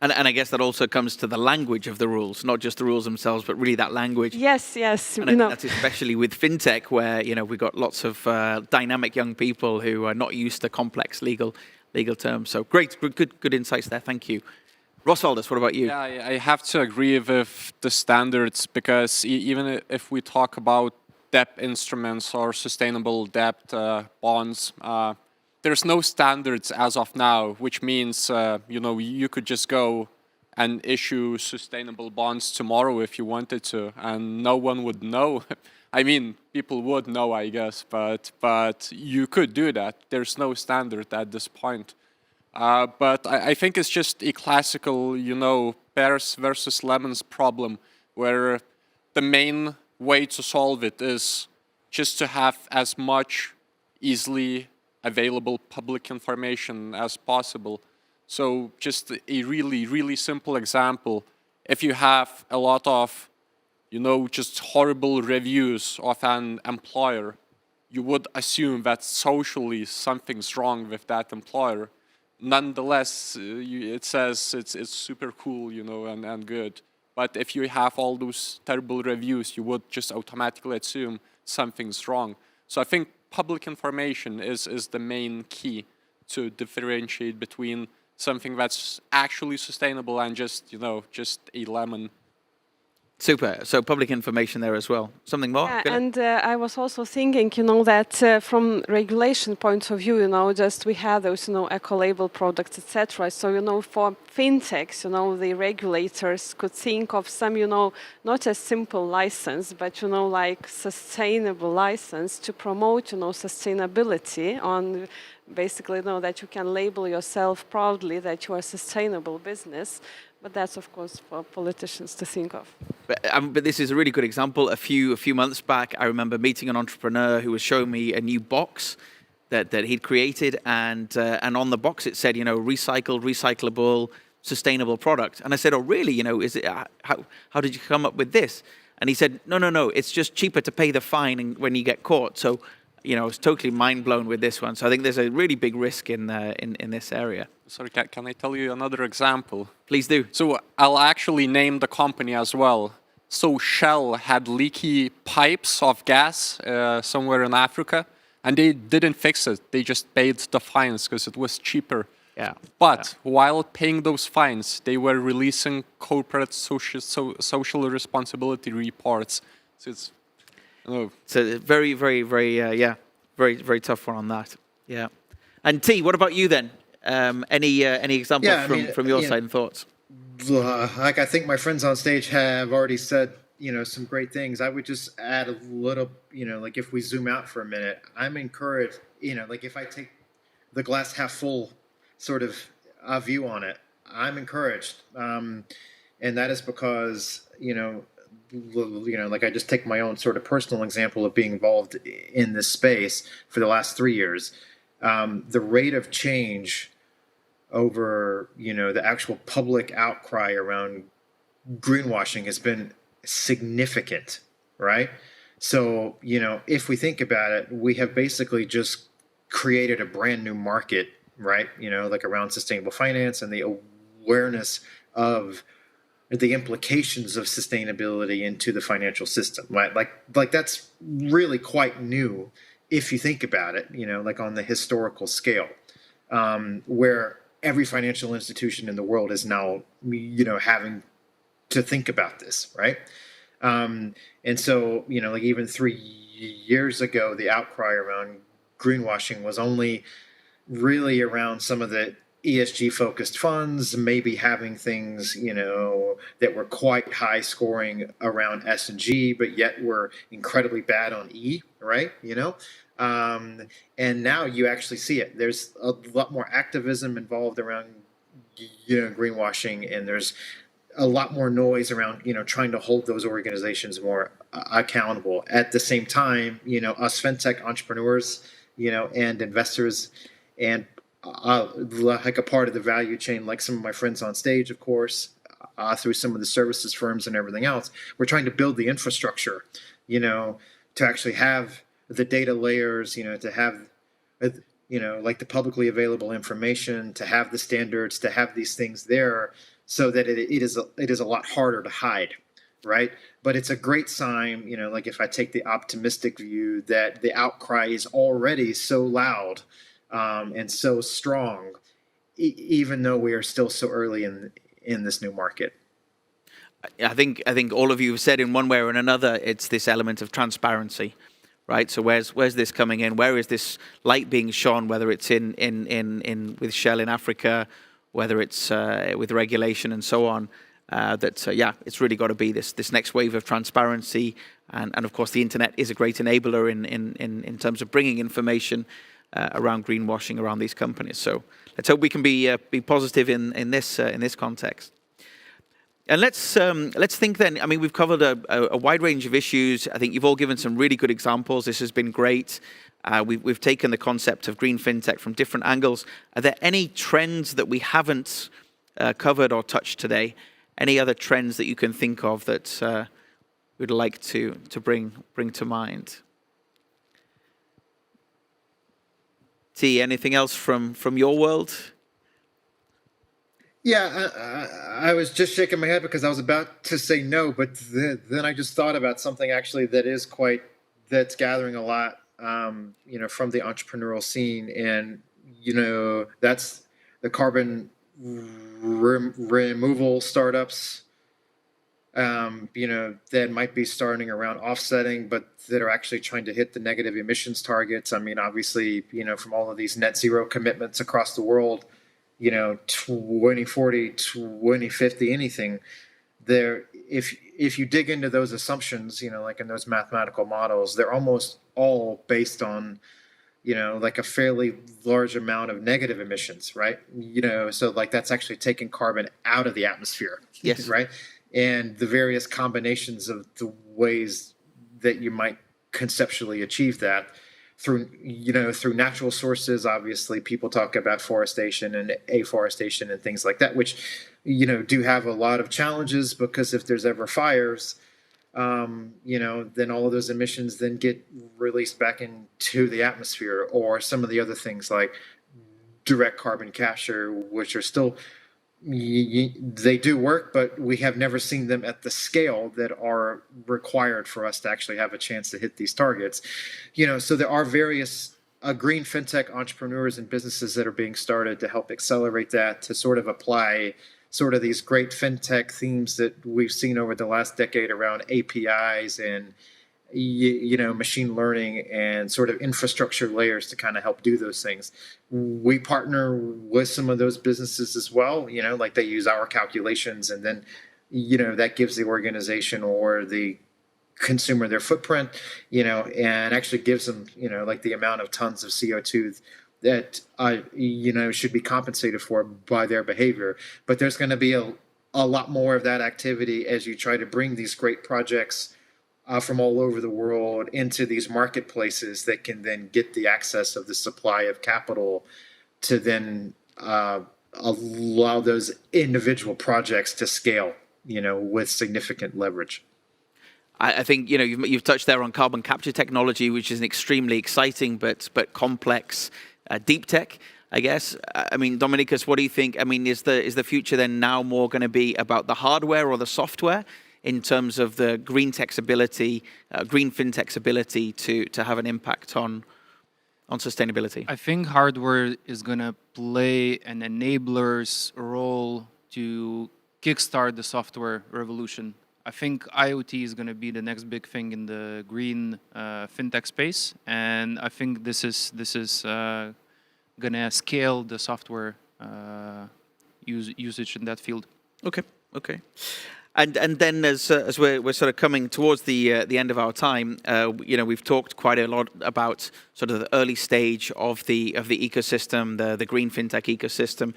And I guess that also comes to the language of the rules, not just the rules themselves, but really that language. Yes. And that's especially with fintech, where we've got lots of dynamic young people who are not used to complex legal terms. So great, good insights there. Thank you. Rosaldus, what about you? Yeah, I have to agree with the standards, because even if we talk about debt instruments or sustainable debt bonds, there's no standards as of now, which means you could just go and issue sustainable bonds tomorrow if you wanted to, and no one would know I mean, people would know, I guess, but you could do that. There's no standard at this point. But I think it's just a classical, pears versus lemons problem, where the main way to solve it is just to have as much easily available public information as possible. So just a really, really simple example. If you have a lot of, just horrible reviews of an employer, you would assume that socially something's wrong with that employer. Nonetheless, it says it's super cool, and good. But if you have all those terrible reviews, you would just automatically assume something's wrong. So I think public information is the main key to differentiate between something that's actually sustainable and just a lemon. Super. So public information there as well. Something more? Yeah, Gunnar? and I was also thinking, that from regulation point of view, just we have those, eco-label products, etc. So, for fintechs, the regulators could think of some, not a simple license, but, like sustainable license to promote, sustainability on basically, that you can label yourself proudly that you are a sustainable business. But that's, of course, for politicians to think of. But this is a really good example. A few months back, I remember meeting an entrepreneur who was showing me a new box that he'd created, and on the box it said, recycled, recyclable, sustainable product. And I said, oh, really? Is it how did you come up with this? And he said, no, it's just cheaper to pay the fine when you get caught. So, I was totally mind blown with this one. So I think there's a really big risk in this area. Sorry, can I tell you another example? Please do. So I'll actually name the company as well. So Shell had leaky pipes of gas somewhere in Africa, and they didn't fix it. They just paid the fines because it was cheaper. Yeah. But while paying those fines, they were releasing corporate social responsibility reports. So it's So very, very, very, very, very tough one on that. Yeah. And T, what about you then? Any examples from your side and thoughts? Like I think my friends on stage have already said, some great things. I would just add a little, like if we zoom out for a minute, I'm encouraged, like if I take the glass half full sort of view on it, I'm encouraged. And that is because, like I just take my own sort of personal example of being involved in this space for the last 3 years. The rate of change over, the actual public outcry around greenwashing has been significant, right? So, if we think about it, we have basically just created a brand new market, right? Like around sustainable finance and the awareness of the implications of sustainability into the financial system, right? Like that's really quite new if you think about it, like on the historical scale, where every financial institution in the world is now, having to think about this, right? And so, like even 3 years ago, the outcry around greenwashing was only really around some of the ESG focused funds, maybe having things, that were quite high scoring around S and G, but yet were incredibly bad on E, right? And now you actually see it. There's a lot more activism involved around, greenwashing, and there's a lot more noise around, trying to hold those organizations more accountable. At the same time, us fintech entrepreneurs, and investors, and like a part of the value chain, like some of my friends on stage, of course, through some of the services firms and everything else, we're trying to build the infrastructure, to actually have the data layers, to have, like the publicly available information, to have the standards, to have these things there, so that it is a lot harder to hide, right? But it's a great sign, like if I take the optimistic view, that the outcry is already so loud and so strong, even though we are still so early in this new market. I think all of you have said in one way or another, it's this element of transparency, right? So where's this coming in? Where is this light being shone? Whether it's in with Shell in Africa, whether it's with regulation and so on. Yeah, it's really got to be this next wave of transparency, and of course the internet is a great enabler in terms of bringing information around greenwashing around these companies. So let's hope we can be positive in this context. And let's think then. I mean, we've covered a wide range of issues. I think you've all given some really good examples. This has been great. We've taken the concept of green fintech from different angles. Are there any trends that we haven't covered or touched today? Any other trends that you can think of that we'd like to bring to mind? T, anything else from your world? Yeah, I was just shaking my head because I was about to say no, but then I just thought about something actually that's gathering a lot, from the entrepreneurial scene, and that's the carbon removal startups, that might be starting around offsetting, but that are actually trying to hit the negative emissions targets. I mean, obviously, from all of these net zero commitments across the world, 2040, 2050, anything there. If you dig into those assumptions, like in those mathematical models, they're almost all based on, like a fairly large amount of negative emissions, right? So like that's actually taking carbon out of the atmosphere. Yes. Right. And the various combinations of the ways that you might conceptually achieve that through natural sources. Obviously, people talk about forestation and afforestation and things like that, which, do have a lot of challenges, because if there's ever fires, then all of those emissions then get released back into the atmosphere, or some of the other things like direct carbon capture, which are still, they do work, but we have never seen them at the scale that are required for us to actually have a chance to hit these targets. So there are various green fintech entrepreneurs and businesses that are being started to help accelerate that, to sort of apply sort of these great fintech themes that we've seen over the last decade around APIs and machine learning and sort of infrastructure layers to kind of help do those things. We partner with some of those businesses as well, like they use our calculations, and then, that gives the organization or the consumer their footprint, and actually gives them, like the amount of tons of CO2 that, should be compensated for by their behavior. But there's going to be a lot more of that activity as you try to bring these great projects from all over the world into these marketplaces that can then get the access of the supply of capital to then allow those individual projects to scale, with significant leverage. I think you've touched there on carbon capture technology, which is an extremely exciting but complex deep tech, I guess. I mean, Dominicus, what do you think? I mean, is the future then now more going to be about the hardware or the software, in terms of the green fintech's ability to have an impact on sustainability? I think hardware is going to play an enabler's role to kickstart the software revolution. I think IoT is going to be the next big thing in the green fintech space, and I think this is going to scale the software usage in that field. Okay. And then as we're sort of coming towards the end of our time, we've talked quite a lot about sort of the early stage of the ecosystem, the green fintech ecosystem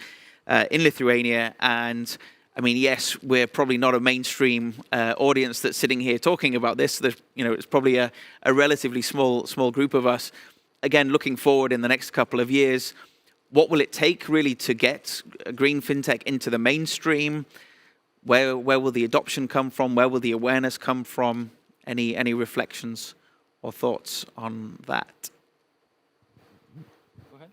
in Lithuania. And I mean, yes, we're probably not a mainstream audience that's sitting here talking about this. It's probably a relatively small group of us. Again, looking forward in the next couple of years, what will it take really to get green fintech into the mainstream? Where will the adoption come from? Where will the awareness come from? Any reflections or thoughts on that? Go ahead.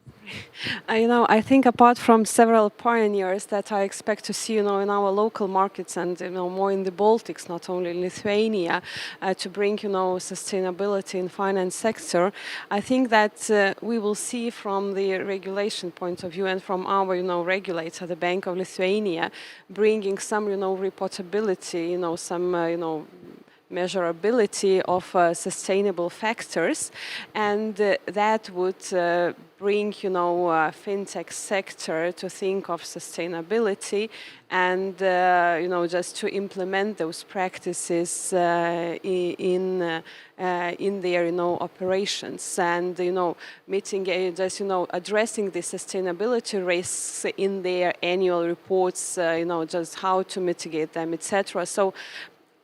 I think apart from several pioneers that I expect to see, in our local markets and, more in the Baltics, not only in Lithuania, to bring, sustainability in finance sector, I think that we will see from the regulation point of view and from our, regulator, the Bank of Lithuania, bringing some, reportability, some, measurability of sustainable factors, and that would bring, fintech sector to think of sustainability and, just to implement those practices in their, operations, and, mitigate, just, addressing the sustainability risks in their annual reports, just how to mitigate them, etc. So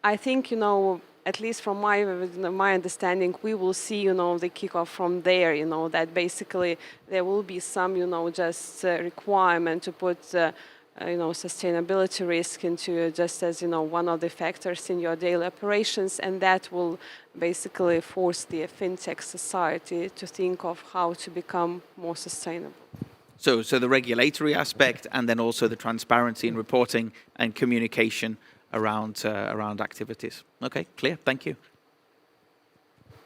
I think, at least from my understanding, we will see, the kickoff from there, that basically there will be some, just requirement to put, sustainability risk into just as, one of the factors in your daily operations, and that will basically force the fintech society to think of how to become more sustainable. So the regulatory aspect, and then also the transparency in reporting and communication around activities. Okay, clear. Thank you.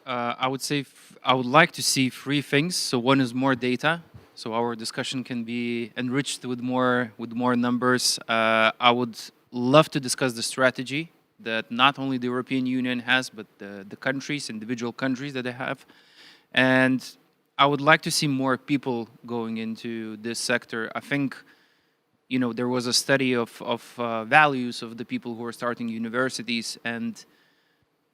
I would say I would like to see three things. So one is more data, so our discussion can be enriched with more numbers. I would love to discuss the strategy that not only the European Union has, but the countries, individual countries that they have, and I would like to see more people going into this sector. I think, there was a study of values of the people who are starting universities, and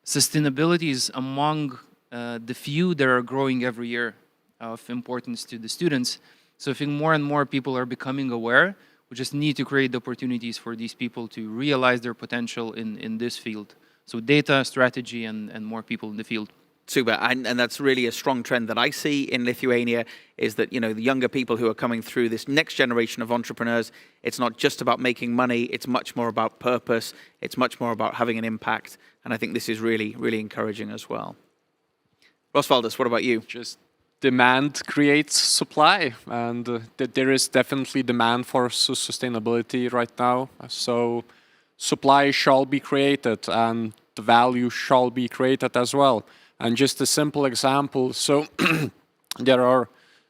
sustainability is among the few that are growing every year of importance to the students. So I think more and more people are becoming aware. We just need to create opportunities for these people to realize their potential in this field. So data, strategy, and more people in the field. Super, and that's really a strong trend that I see in Lithuania, is that, the younger people who are coming through this next generation of entrepreneurs, it's not just about making money, it's much more about purpose, it's much more about having an impact, and I think this is really, really encouraging as well. Rosvaldas, what about you? Just demand creates supply, and there is definitely demand for sustainability right now. So supply shall be created, and the value shall be created as well. And just a simple example, so there are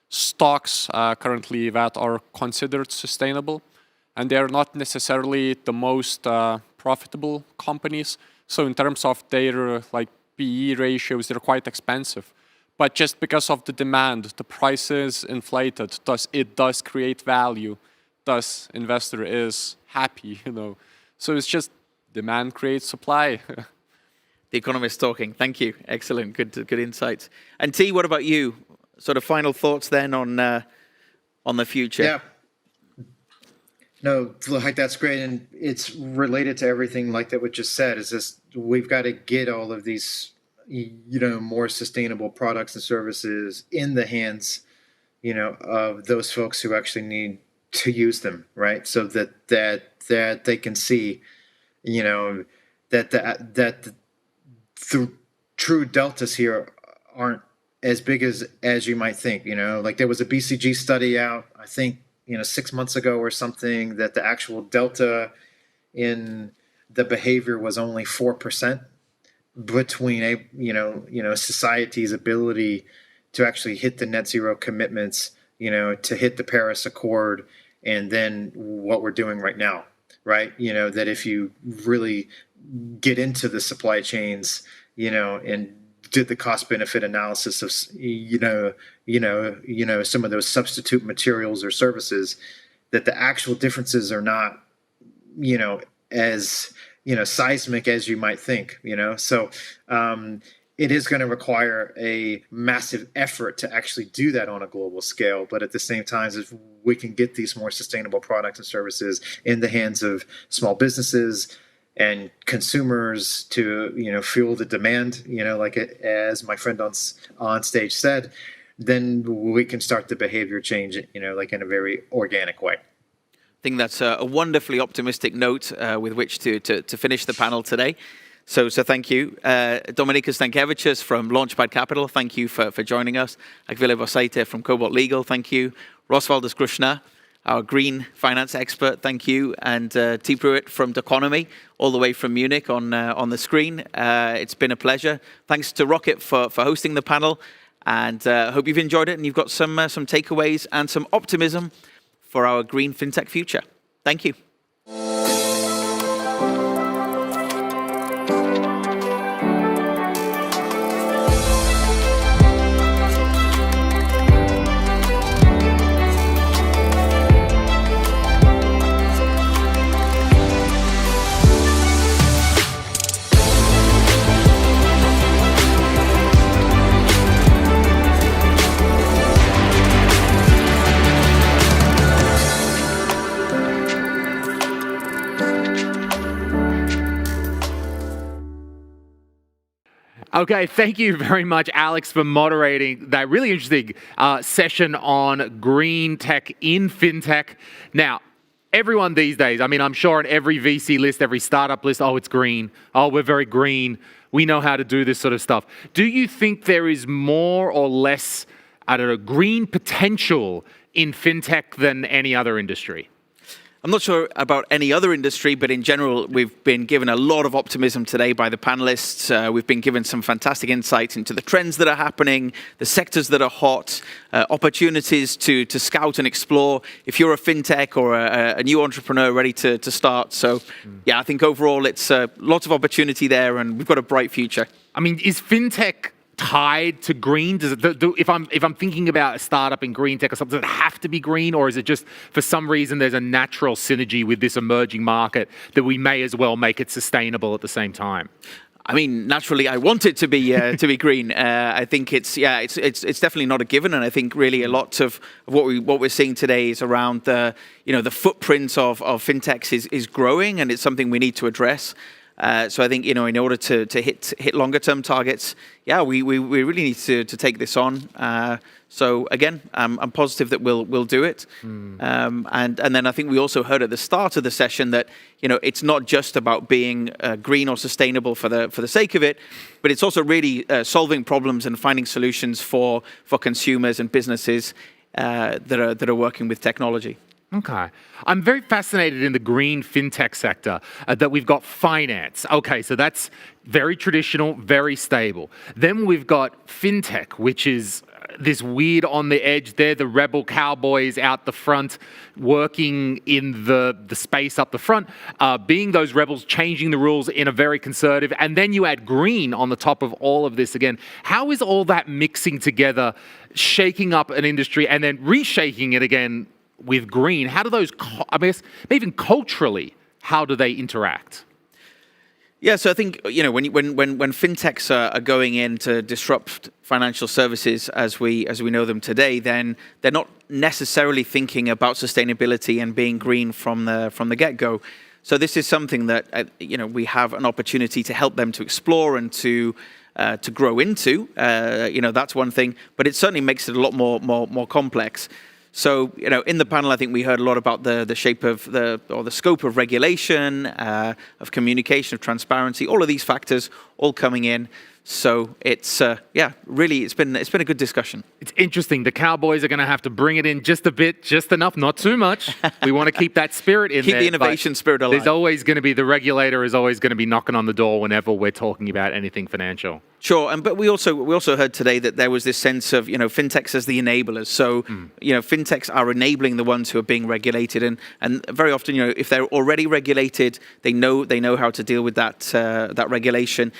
stocks currently that are considered sustainable, and they're not necessarily the most profitable companies. So in terms of their PE ratios, they're quite expensive. But just because of the demand, the price is inflated, it does create value, thus investor is happy, So it's just demand creates supply. The economist talking. Thank you. Excellent. Good insights. And T, what about you? Sort of final thoughts then on the future. Yeah. No, that's great, and it's related to everything that we just said. Is this we've got to get all of these, more sustainable products and services in the hands, of those folks who actually need to use them, right? So that they can see, that the true deltas here aren't as big as you might think. There was a BCG study out, I think, 6 months ago or something, that the actual delta in the behavior was only 4% between society's ability to actually hit the net zero commitments, to hit the Paris Accord, and then what we're doing right now, right? That if you really get into the supply chains, and did the cost benefit analysis of, some of those substitute materials or services, that the actual differences are not, as, seismic as you might think, So it is going to require a massive effort to actually do that on a global scale. But at the same time, if we can get these more sustainable products and services in the hands of small businesses and consumers to, fuel the demand, as my friend on stage said, then we can start the behavior change, in a very organic way. I think that's a wonderfully optimistic note with which to finish the panel today. So thank you. Dominykas Stankevičius from Launchpad Capital, thank you for joining us. Akvile Vosaite from Cobalt Legal, thank you. Rosvaldas Krushna, our green finance expert, thank you. And T. Pruitt from Doconomy, all the way from Munich on the screen. It's been a pleasure. Thanks to Rocket for hosting the panel. And I hope you've enjoyed it and you've got some takeaways and some optimism for our green fintech future. Thank you. Okay, thank you very much, Alex, for moderating that really interesting session on green tech in fintech. Now, everyone these days, I mean, I'm sure on every VC list, every startup list, oh, it's green. Oh, we're very green. We know how to do this sort of stuff. Do you think there is more or less, I don't know, green potential in fintech than any other industry? I'm not sure about any other industry, but in general, we've been given a lot of optimism today by the panelists. We've been given some fantastic insights into the trends that are happening, the sectors that are hot, opportunities to scout and explore if you're a fintech or a new entrepreneur ready to start. So, yeah, I think overall it's lots of opportunity there, and we've got a bright future. I mean, is fintech tied to green? Does it, if I'm thinking about a startup in green tech or something, does it have to be green, or is it just for some reason there's a natural synergy with this emerging market that we may as well make it sustainable at the same time? I mean, naturally, I want it to be green. I think it's definitely not a given, and I think really a lot of what we're seeing today is around the footprint of fintechs is growing, and it's something we need to address. So I think, in order to hit longer term targets, we really need to take this on. So again, I'm positive that we'll do it. And then I think we also heard at the start of the session that it's not just about being green or sustainable for the sake of it, but it's also really solving problems and finding solutions for consumers and businesses that are working with technology. Okay. I'm very fascinated in the green fintech sector that we've got finance. Okay, so that's very traditional, very stable. Then we've got fintech, which is this weird on the edge. They're the rebel cowboys out the front, working in the space up the front, being those rebels, changing the rules in a very conservative. And then you add green on the top of all of this again. How is all that mixing together, shaking up an industry and then reshaking it again with green? How do those, I guess, even culturally, how do they interact? Yeah, so I think when fintechs are going in to disrupt financial services as we know them today, then they're not necessarily thinking about sustainability and being green from the get-go. So this is something that we have an opportunity to help them to explore and to grow into. That's one thing, but it certainly makes it a lot more complex. So, in the panel, I think we heard a lot about the shape of the scope of regulation, of communication, of transparency, all of these factors all coming in. So it's, really, it's been a good discussion. It's interesting. The Cowboys are going to have to bring it in just a bit, just enough, not too much. We want to keep that spirit in there. Keep the innovation spirit alive. There's always going to be, the regulator is always going to be knocking on the door whenever we're talking about anything financial. Sure, but we also heard today that there was this sense of fintechs as the enablers. So fintechs are enabling the ones who are being regulated, and very often if they're already regulated, they know how to deal with that regulation,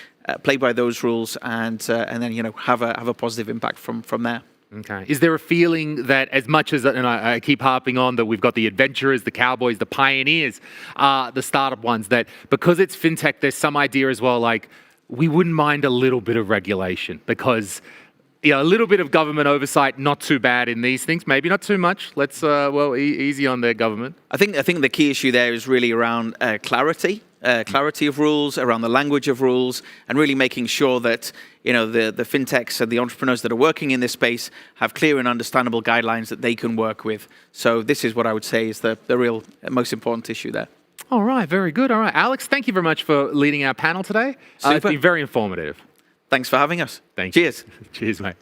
play by those rules, and then have a positive impact from there. Okay. Is there a feeling that as much as, and I keep harping on that we've got the adventurers, the cowboys, the pioneers, the startup ones, that because it's fintech, there's some idea as well, like, we wouldn't mind a little bit of regulation because a little bit of government oversight, not too bad in these things. Maybe not too much. Let's, easy on their government. I think the key issue there is really around clarity of rules, around the language of rules, and really making sure that the fintechs and the entrepreneurs that are working in this space have clear and understandable guidelines that they can work with. So this is what I would say is the real most important issue there. All right, very good. All right, Alex, thank you very much for leading our panel today. It's been very informative. Thanks for having us. Thank you. Cheers. Cheers, mate.